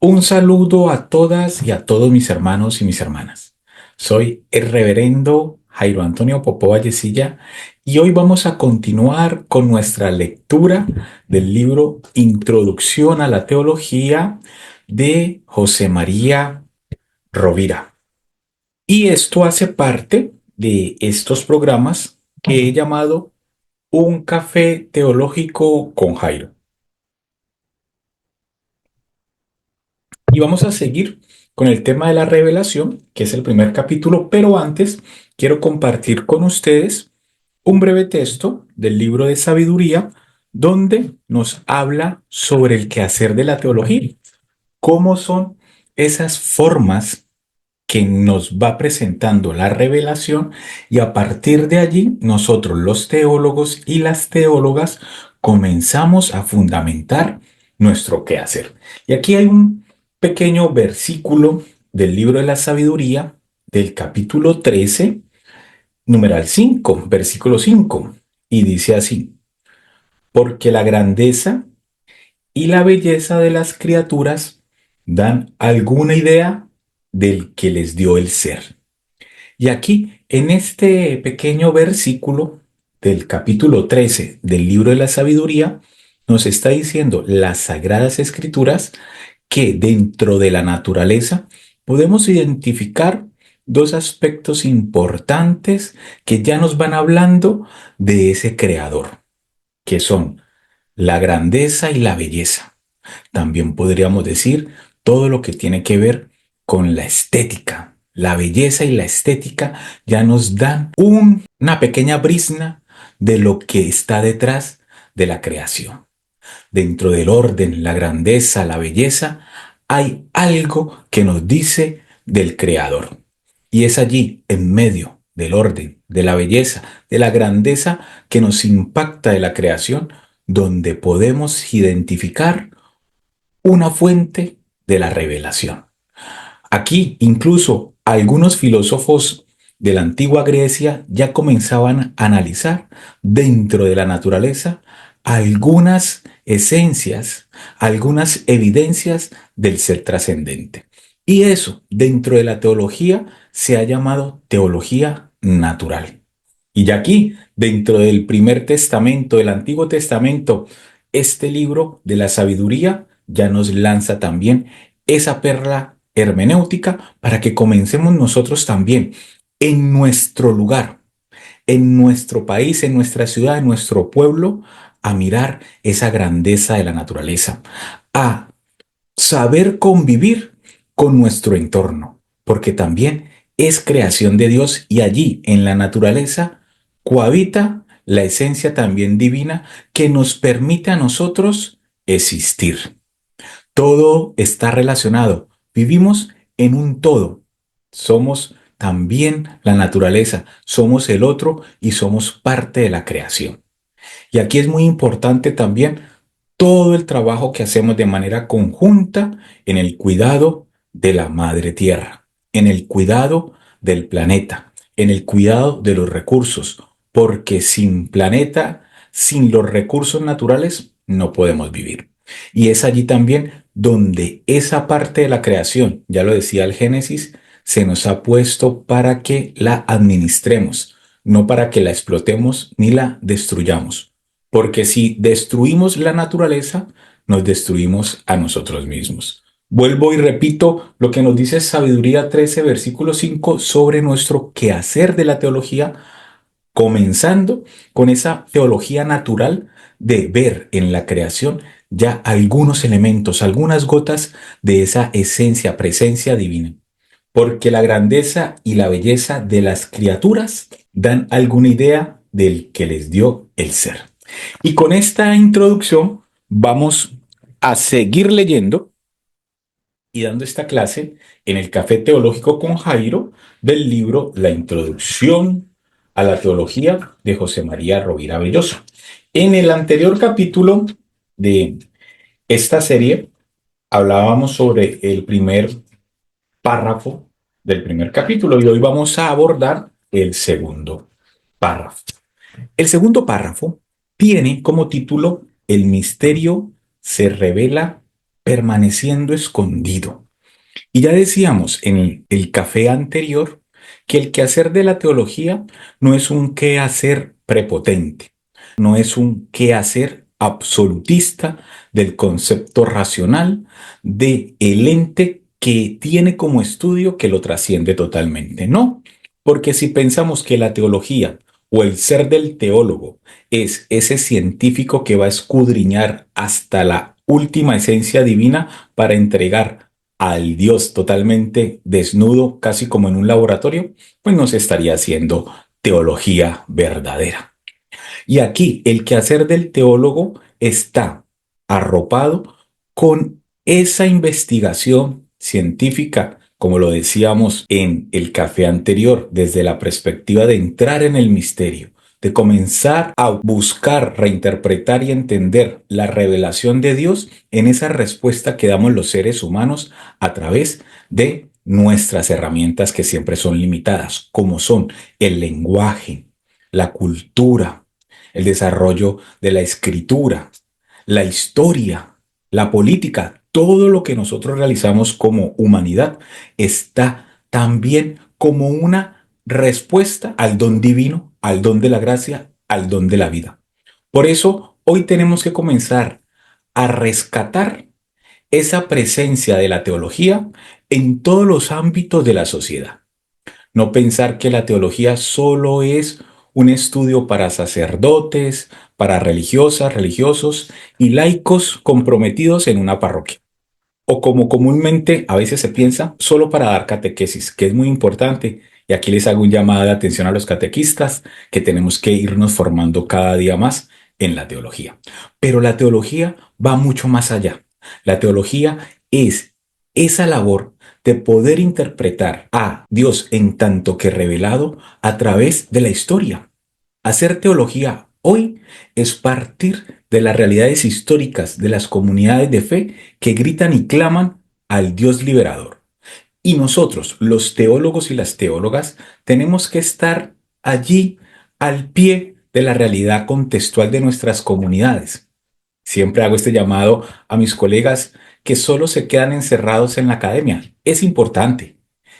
Un saludo a todas y a todos mis hermanos y mis hermanas. Soy el reverendo Jairo Antonio Popó Vallecilla y hoy vamos a continuar con nuestra lectura del libro Introducción a la Teología de José María Rovira. Y esto hace parte de estos programas que he llamado Un café teológico con Jairo. Y vamos a seguir con el tema de la revelación, que es el primer capítulo, pero antes quiero compartir con ustedes un breve texto del libro de sabiduría donde nos habla sobre el quehacer de la teología, cómo son esas formas que nos va presentando la revelación y a partir de allí nosotros los teólogos y las teólogas comenzamos a fundamentar nuestro quehacer. Y aquí hay un pequeño versículo del libro de la sabiduría del capítulo 13, numeral 5, versículo 5, y dice así: porque la grandeza y la belleza de las criaturas dan alguna idea del que les dio el ser. Y aquí, en este pequeño versículo del capítulo 13 del libro de la sabiduría, nos está diciendo las sagradas escrituras que dentro de la naturaleza podemos identificar dos aspectos importantes que ya nos van hablando de ese creador, que son la grandeza y la belleza. También podríamos decir todo lo que tiene que ver con la estética. La belleza y la estética ya nos dan una pequeña brizna de lo que está detrás de la creación. Dentro del orden, la grandeza, la belleza, hay algo que nos dice del Creador. Y es allí, en medio del orden, de la belleza, de la grandeza que nos impacta de la creación, donde podemos identificar una fuente de la revelación. Aquí incluso algunos filósofos de la antigua Grecia ya comenzaban a analizar dentro de la naturaleza algunas esencias, algunas evidencias del ser trascendente. Y eso dentro de la teología se ha llamado teología natural. Y ya aquí, dentro del primer testamento, del Antiguo Testamento, este libro de la sabiduría ya nos lanza también esa perla hermenéutica para que comencemos nosotros también en nuestro lugar, en nuestro país, en nuestra ciudad, en nuestro pueblo, a mirar esa grandeza de la naturaleza, a saber convivir con nuestro entorno, porque también es creación de Dios y allí en la naturaleza cohabita la esencia también divina que nos permite a nosotros existir. Todo está relacionado. Vivimos en un todo. Somos también la naturaleza, somos el otro y somos parte de la creación. Y aquí es muy importante también todo el trabajo que hacemos de manera conjunta en el cuidado de la madre tierra, en el cuidado del planeta, en el cuidado de los recursos, porque sin planeta, sin los recursos naturales, no podemos vivir. Y es allí también donde esa parte de la creación, ya lo decía el Génesis, se nos ha puesto para que la administremos, no para que la explotemos ni la destruyamos. Porque si destruimos la naturaleza, nos destruimos a nosotros mismos. Vuelvo y repito lo que nos dice Sabiduría 13, versículo 5, sobre nuestro quehacer de la teología, comenzando con esa teología natural de ver en la creación ya algunos elementos, algunas gotas de esa esencia, presencia divina. Porque la grandeza y la belleza de las criaturas dan alguna idea del que les dio el ser. Y con esta introducción vamos a seguir leyendo y dando esta clase en el Café Teológico con Jairo del libro La Introducción a la Teología de José María Rovira Belloso. En el anterior capítulo de esta serie hablábamos sobre el primer párrafo del primer capítulo y hoy vamos a abordar el segundo párrafo. El segundo párrafo tiene como título El misterio se revela permaneciendo escondido. Y ya decíamos en el café anterior que el quehacer de la teología no es un quehacer prepotente, no es un quehacer absolutista del concepto racional de el ente que tiene como estudio que lo trasciende totalmente. No, porque si pensamos que la teología o el ser del teólogo es ese científico que va a escudriñar hasta la última esencia divina para entregar al Dios totalmente desnudo, casi como en un laboratorio, pues no se estaría haciendo teología verdadera. Y aquí el quehacer del teólogo está arropado con esa investigación científica, como lo decíamos en el café anterior, desde la perspectiva de entrar en el misterio, de comenzar a buscar, reinterpretar y entender la revelación de Dios en esa respuesta que damos los seres humanos a través de nuestras herramientas que siempre son limitadas, como son el lenguaje, la cultura, el desarrollo de la escritura, la historia, la política, todo lo que nosotros realizamos como humanidad está también como una respuesta al don divino, al don de la gracia, al don de la vida. Por eso hoy tenemos que comenzar a rescatar esa presencia de la teología en todos los ámbitos de la sociedad. No pensar que la teología solo es un estudio para sacerdotes, para religiosas, religiosos y laicos comprometidos en una parroquia. O como comúnmente a veces se piensa, solo para dar catequesis, que es muy importante. Y aquí les hago un llamado de atención a los catequistas, que tenemos que irnos formando cada día más en la teología. Pero la teología va mucho más allá. La teología es esa labor de poder interpretar a Dios en tanto que revelado a través de la historia. Hacer teología hoy es partir de las realidades históricas de las comunidades de fe que gritan y claman al Dios liberador. Y nosotros, los teólogos y las teólogas, tenemos que estar allí al pie de la realidad contextual de nuestras comunidades. Siempre hago este llamado a mis colegas que solo se quedan encerrados en la academia. Es importante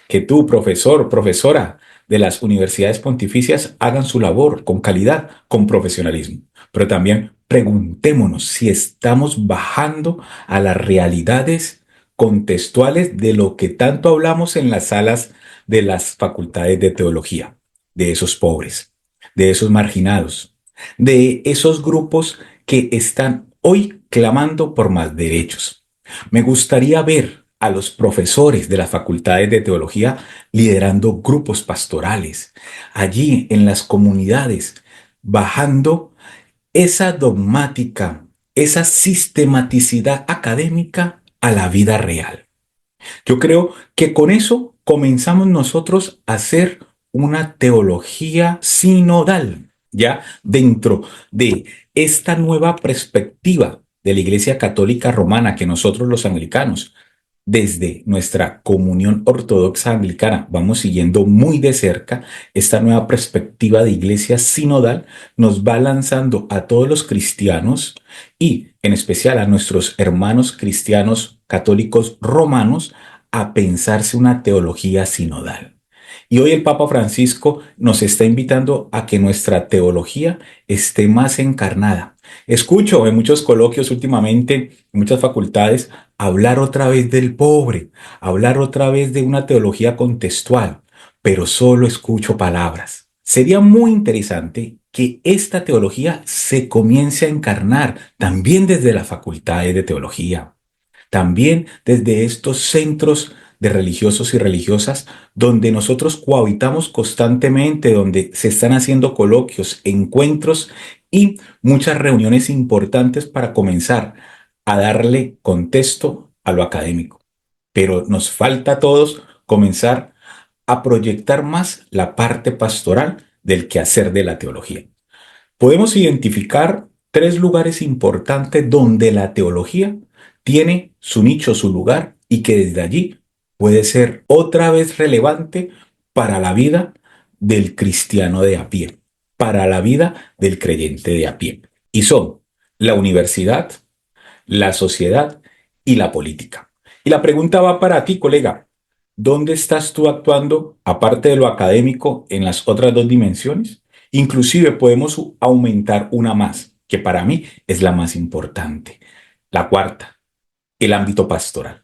que tú, profesor, profesora de las universidades pontificias, hagan su labor con calidad, con profesionalismo. Pero también preguntémonos si estamos bajando a las realidades contextuales de lo que tanto hablamos en las salas de las facultades de teología, de esos pobres, de esos marginados, de esos grupos que están hoy clamando por más derechos. Me gustaría ver a los profesores de las facultades de teología liderando grupos pastorales, allí en las comunidades, bajando esa dogmática, esa sistematicidad académica a la vida real. Yo creo que con eso comenzamos nosotros a hacer una teología sinodal, ya dentro de esta nueva perspectiva de la Iglesia Católica Romana que nosotros los anglicanos, desde nuestra comunión ortodoxa anglicana, vamos siguiendo muy de cerca esta nueva perspectiva de iglesia sinodal, nos va lanzando a todos los cristianos y en especial a nuestros hermanos cristianos católicos romanos a pensarse una teología sinodal. Y hoy el Papa Francisco nos está invitando a que nuestra teología esté más encarnada. Escucho en muchos coloquios últimamente, en muchas facultades, hablar otra vez del pobre, hablar otra vez de una teología contextual, pero solo escucho palabras. Sería muy interesante que esta teología se comience a encarnar también desde las facultades de teología, también desde estos centros de religiosos y religiosas donde nosotros cohabitamos constantemente, donde se están haciendo coloquios, encuentros y muchas reuniones importantes para comenzar a darle contexto a lo académico. Pero nos falta a todos comenzar a proyectar más la parte pastoral del quehacer de la teología. Podemos identificar tres lugares importantes donde la teología tiene su nicho, su lugar y que desde allí puede ser otra vez relevante para la vida del cristiano de a pie, para la vida del creyente de a pie. Y son la universidad, la sociedad y la política. Y la pregunta va para ti, colega. ¿Dónde estás tú actuando, aparte de lo académico, en las otras dos dimensiones? Inclusive podemos aumentar una más, que para mí es la más importante. La cuarta, el ámbito pastoral.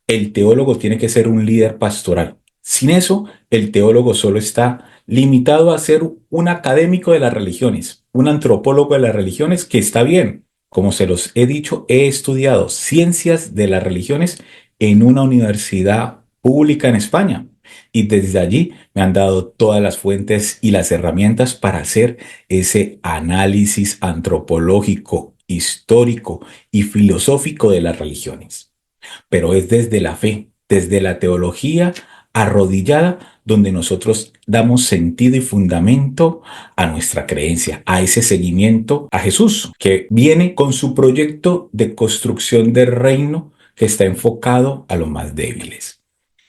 El teólogo tiene que ser un líder pastoral. Sin eso, el teólogo solo está limitado a ser un académico de las religiones, un antropólogo de las religiones, que está bien. Como se los he dicho, he estudiado ciencias de las religiones en una universidad pública en España. Y desde allí me han dado todas las fuentes y las herramientas para hacer ese análisis antropológico, histórico y filosófico de las religiones, pero es desde la fe, desde la teología arrodillada, donde nosotros damos sentido y fundamento a nuestra creencia, a ese seguimiento a Jesús, que viene con su proyecto de construcción del reino que está enfocado a los más débiles.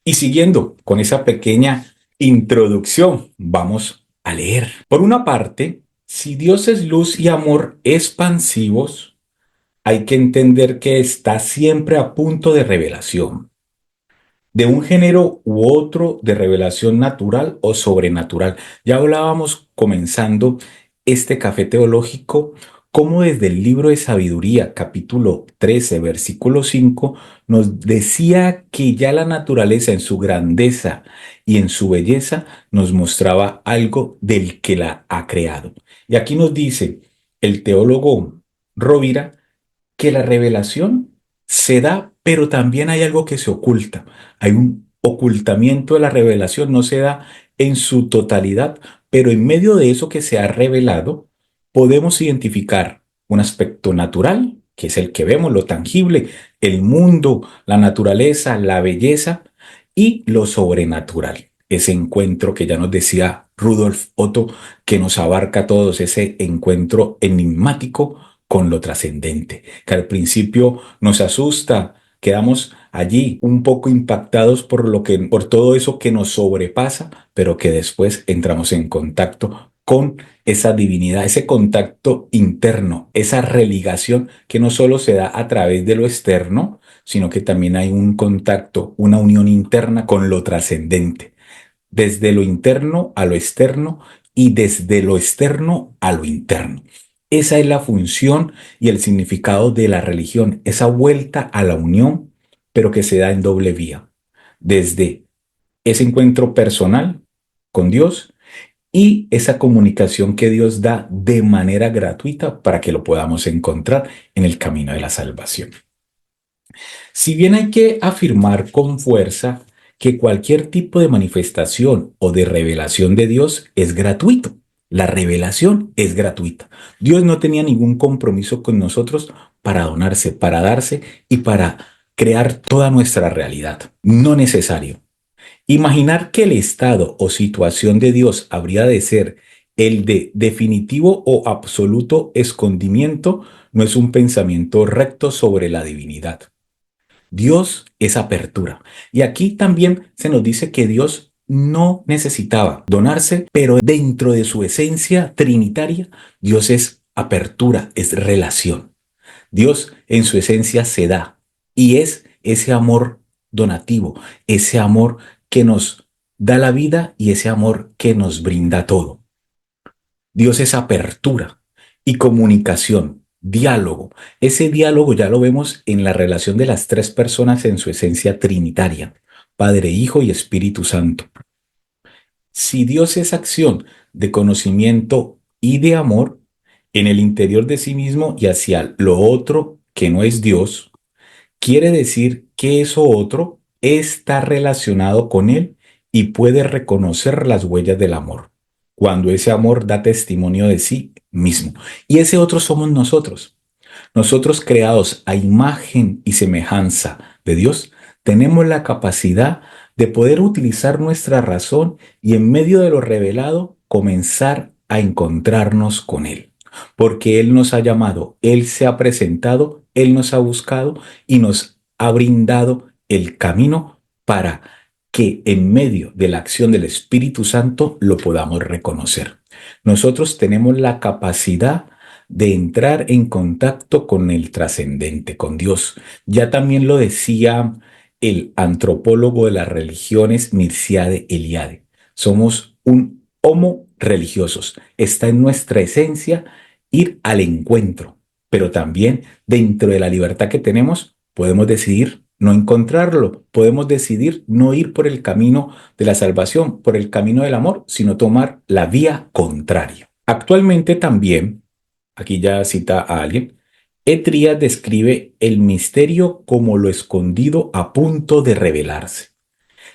Y siguiendo con esa pequeña introducción, vamos a leer. Por una parte, si Dios es luz y amor expansivos, hay que entender que está siempre a punto de revelación, de un género u otro de revelación natural o sobrenatural. Ya hablábamos comenzando este café teológico, como desde el libro de Sabiduría, capítulo 13, versículo 5, nos decía que ya la naturaleza en su grandeza y en su belleza nos mostraba algo del que la ha creado. Y aquí nos dice el teólogo Rovira que la revelación se da, pero también hay algo que se oculta. Hay un ocultamiento de la revelación, no se da en su totalidad, pero en medio de eso que se ha revelado, podemos identificar un aspecto natural, que es el que vemos, lo tangible, el mundo, la naturaleza, la belleza, y lo sobrenatural. Ese encuentro que ya nos decía Rudolf Otto, que nos abarca a todos, ese encuentro enigmático con lo trascendente, que al principio nos asusta, quedamos allí un poco impactados por todo eso que nos sobrepasa, pero que después entramos en contacto con esa divinidad, ese contacto interno, esa religación que no solo se da a través de lo externo, sino que también hay un contacto, una unión interna con lo trascendente, desde lo interno a lo externo y desde lo externo a lo interno. Esa es la función y el significado de la religión, esa vuelta a la unión, pero que se da en doble vía, desde ese encuentro personal con Dios y esa comunicación que Dios da de manera gratuita para que lo podamos encontrar en el camino de la salvación. Si bien hay que afirmar con fuerza que cualquier tipo de manifestación o de revelación de Dios es gratuito, la revelación es gratuita. Dios no tenía ningún compromiso con nosotros para donarse, para darse y para crear toda nuestra realidad. No necesario. Imaginar que el estado o situación de Dios habría de ser el de definitivo o absoluto escondimiento no es un pensamiento recto sobre la divinidad. Dios es apertura. Y aquí también se nos dice que Dios no necesitaba donarse, pero dentro de su esencia trinitaria, Dios es apertura, es relación. Dios en su esencia se da y es ese amor donativo, ese amor que nos da la vida y ese amor que nos brinda todo. Dios es apertura y comunicación, diálogo. Ese diálogo ya lo vemos en la relación de las tres personas en su esencia trinitaria, Padre, Hijo y Espíritu Santo. Si Dios es acción de conocimiento y de amor en el interior de sí mismo y hacia lo otro que no es Dios, quiere decir que eso otro está relacionado con él y puede reconocer las huellas del amor, cuando ese amor da testimonio de sí mismo. Y ese otro somos nosotros. Nosotros creados a imagen y semejanza de Dios, tenemos la capacidad de poder utilizar nuestra razón y en medio de lo revelado comenzar a encontrarnos con Él. Porque Él nos ha llamado, Él se ha presentado, Él nos ha buscado y nos ha brindado el camino para que en medio de la acción del Espíritu Santo lo podamos reconocer. Nosotros tenemos la capacidad de entrar en contacto con el trascendente, con Dios. Ya también lo decía el antropólogo de las religiones, Mircea Eliade. Somos un homo religiosos. Está en nuestra esencia ir al encuentro, pero también dentro de la libertad que tenemos, podemos decidir no encontrarlo, podemos decidir no ir por el camino de la salvación, por el camino del amor, sino tomar la vía contraria. Actualmente también, aquí ya cita a alguien, Etrías describe el misterio como lo escondido a punto de revelarse,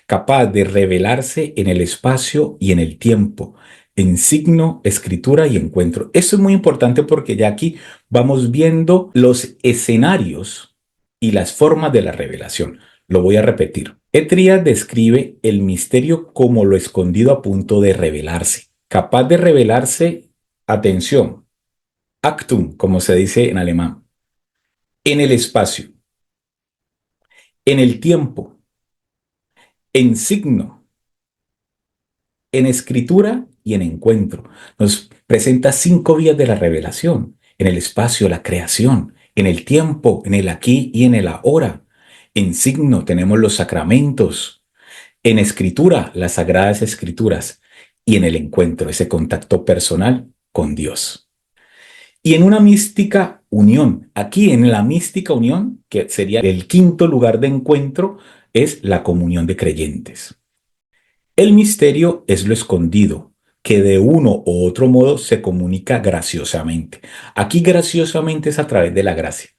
capaz de revelarse en el espacio y en el tiempo, en signo, escritura y encuentro. Esto es muy importante porque ya aquí vamos viendo los escenarios y las formas de la revelación. Lo voy a repetir. Etrías describe el misterio como lo escondido a punto de revelarse, capaz de revelarse, atención, Actum, como se dice en alemán, en el espacio, en el tiempo, en signo, en escritura y en encuentro. Nos presenta 5 vías de la revelación: en el espacio, la creación; en el tiempo, en el aquí y en el ahora; en signo tenemos los sacramentos; en escritura, las sagradas escrituras; y en el encuentro, ese contacto personal con Dios. Y en una mística unión, aquí en la mística unión, que sería el quinto lugar de encuentro, es la comunión de creyentes. El misterio es lo escondido, que de uno u otro modo se comunica graciosamente. Aquí graciosamente es a través de la gracia.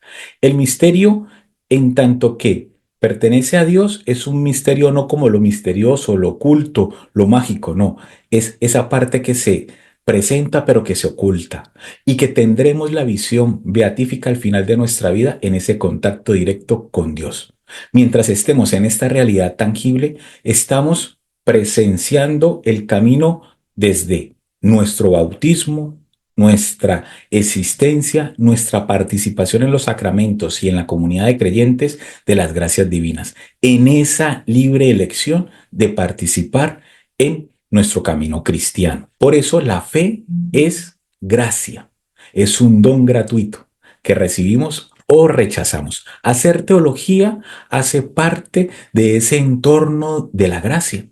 El misterio, en tanto que pertenece a Dios, es un misterio no como lo misterioso, lo oculto, lo mágico, no. Es esa parte que se presenta pero que se oculta y que tendremos la visión beatífica al final de nuestra vida en ese contacto directo con Dios. Mientras estemos en esta realidad tangible, estamos presenciando el camino desde nuestro bautismo, nuestra existencia, nuestra participación en los sacramentos y en la comunidad de creyentes de las gracias divinas, en esa libre elección de participar en nuestro camino cristiano. Por eso la fe es gracia, es un don gratuito que recibimos o rechazamos. Hacer teología hace parte de ese entorno de la gracia.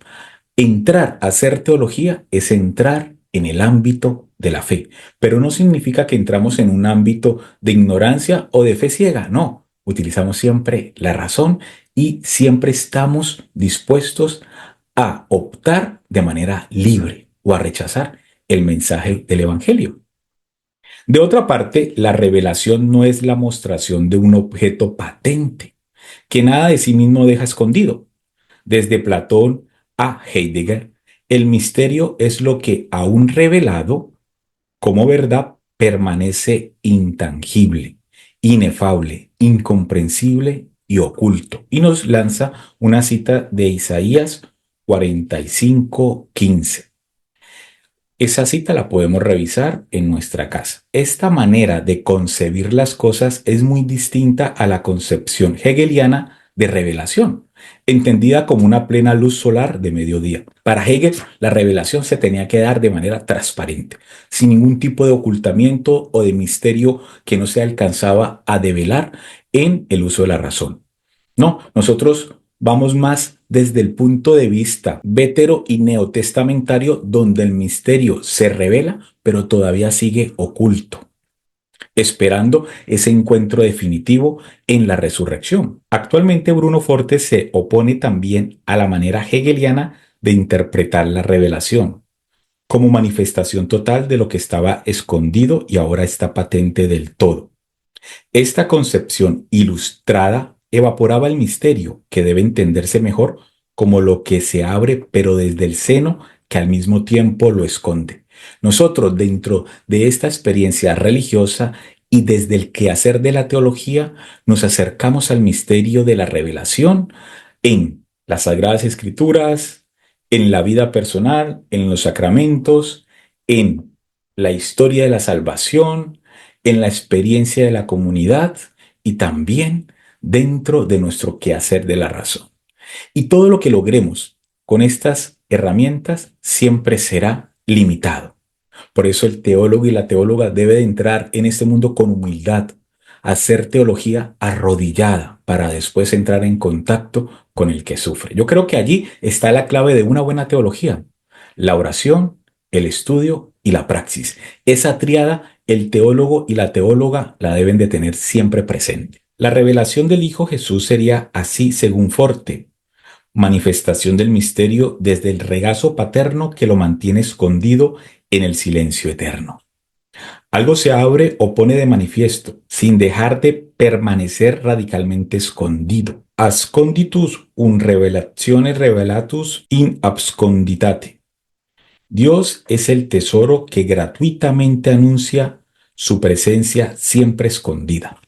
Entrar a hacer teología es entrar en el ámbito de la fe, pero no significa que entramos en un ámbito de ignorancia o de fe ciega, no. Utilizamos siempre la razón y siempre estamos dispuestos a optar de manera libre o a rechazar el mensaje del Evangelio. De otra parte, la revelación no es la mostración de un objeto patente, que nada de sí mismo deja escondido. Desde Platón a Heidegger, el misterio es lo que, aún revelado como verdad, permanece intangible, inefable, incomprensible y oculto. Y nos lanza una cita de Isaías 45:15. Esa cita la podemos revisar en nuestra casa. Esta manera de concebir las cosas es muy distinta a la concepción hegeliana de revelación, entendida como una plena luz solar de mediodía. Para Hegel, la revelación se tenía que dar de manera transparente, sin ningún tipo de ocultamiento o de misterio que no se alcanzaba a develar en el uso de la razón. No, nosotros vamos más desde el punto de vista vétero y neotestamentario, donde el misterio se revela, pero todavía sigue oculto, esperando ese encuentro definitivo en la resurrección. Actualmente Bruno Forte se opone también a la manera hegeliana de interpretar la revelación como manifestación total de lo que estaba escondido y ahora está patente del todo. Esta concepción ilustrada evaporaba el misterio, que debe entenderse mejor como lo que se abre, pero desde el seno que al mismo tiempo lo esconde. Nosotros, dentro de esta experiencia religiosa y desde el quehacer de la teología, nos acercamos al misterio de la revelación en las Sagradas Escrituras, en la vida personal, en los sacramentos, en la historia de la salvación, en la experiencia de la comunidad y también dentro de nuestro quehacer de la razón. Y todo lo que logremos con estas herramientas siempre será limitado, Por eso el teólogo y la teóloga debe de entrar en este mundo con humildad, hacer teología arrodillada para después entrar en contacto con el que sufre. Yo creo que allí está la clave de una buena teología: la oración, el estudio y la praxis. Esa triada, el teólogo y la teóloga la deben de tener siempre presente. La revelación del Hijo Jesús sería así según Forte: manifestación del misterio desde el regazo paterno que lo mantiene escondido en el silencio eterno. Algo se abre o pone de manifiesto, sin dejar de permanecer radicalmente escondido. Asconditus un revelazione revelatus in absconditate. Dios es el tesoro que gratuitamente anuncia su presencia siempre escondida.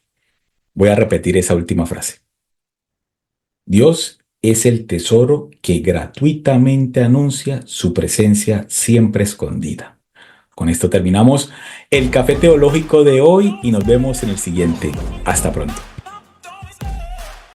Voy a repetir esa última frase. Dios es el tesoro que gratuitamente anuncia su presencia siempre escondida. Con esto terminamos el café teológico de hoy y nos vemos en el siguiente. Hasta pronto.